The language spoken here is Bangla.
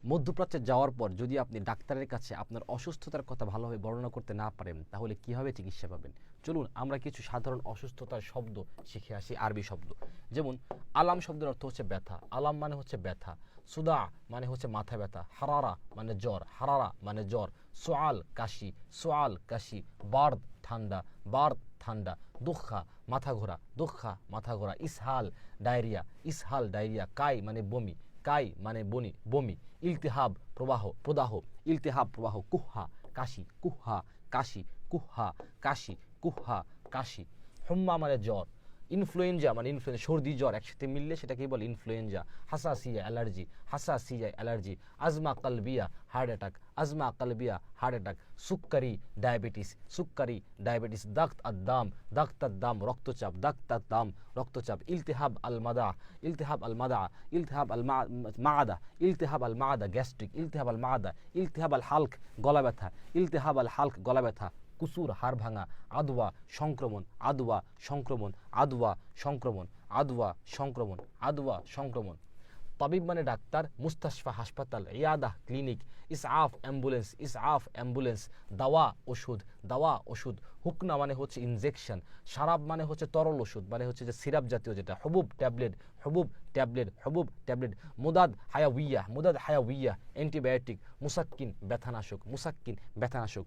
মধ্যপ্রাচ্যে যাওয়ার পর যদি আপনি ডাক্তারের কাছে আপনার অসুস্থতার কথা ভালোভাবে বর্ণনা করতে না পারেন, তাহলে কিভাবে চিকিৎসা পাবেন? চলুন আমরা কিছু সাধারণ অসুস্থতার শব্দ শিখে আসি, আরবি শব্দ। যেমন আলাম শব্দের অর্থ হচ্ছে ব্যথা, আলাম মানে হচ্ছে ব্যথা। সুদা মানে হচ্ছে মাথা ব্যথা। হারারা মানে জ্বর, হারারা মানে জ্বর। সোয়াল কাশি, সোয়াল কাশি। বার্দ ঠান্ডা, বার্দ ঠান্ডা। দুঃখা মাথা ঘোরা, দুঃখা মাথা ঘোরা। ইসহাল ডায়রিয়া, ইসহাল ডায়রিয়া। কাই মানে বমি, কাই মানে বনি বমি। ইলতিহাব প্রবাহ, প্রদাহ। ইলতিহাব প্রবাহ। কুহা কাশি, কুহা কাশি, কুহা কাশি, কুহা কাশি। হুম্মা মানে জ্বর। ইনফ্লুয়েঞ্জা মানে ইনফ্লুয়েঞ্জা, সর্দি জ্বর একসাথে মিললে সেটাকেই বলে ইনফ্লুয়েঞ্জা। হাসাসিয়া অ্যালার্জি, হাসাসিয়া অ্যালার্জি। আজমা কালবিয়া হার্ট অ্যাটাক, আজমা কালবিয়া হার্ট অ্যাটাক। সুক্কারি ডায়াবেটিস, সুক্কারি ডায়াবেটিস। দাক্ত আদ্দাম, দাক্ত আদ্দাম রক্তচাপ, দাক্ত আদ্দাম রক্তচাপ। ইলতিহাব আল মাদা, ইলতিহাব আল মাদা, ইলতিহাব আল মাদা, ইলতিহাব আল মাদা গ্যাস্ট্রিক, ইলতিহাব আল মাদা। ইলতিহাব আল হালক গলা ব্যথা, ইলতিহাব আল হালক গলা ব্যথা। কুসুর হাড় ভাঙা। আদওয়া সংক্রমণ, আদওয়া সংক্রমণ, আদওয়া সংক্রমণ, আদওয়া সংক্রমণ, আদওয়া সংক্রমণ। তাবিব মানে ডাক্তার, মুস্তাশফা হাসপাতাল, ইয়াদাহ ক্লিনিক। ইসআফ অ্যাম্বুলেন্স, ইসআফ অ্যাম্বুলেন্স। দাওয়া ওষুধ, দাওয়া ওষুধ। হুকনা মানে হচ্ছে ইনজেকশন। শারাব মানে হচ্ছে তরল ওষুধ, মানে হচ্ছে যে সিরাপ জাতীয় যেটা। হবুব ট্যাবলেট, হবুব ট্যাবলেট, হবুব ট্যাবলেট। মুদাদ হায়াউইয়া, মুদাদ হায়াউইয়া অ্যান্টিবায়োটিক। মুসাক্কিন ব্যথানাশক, মুসাক্কিন ব্যথানাশক।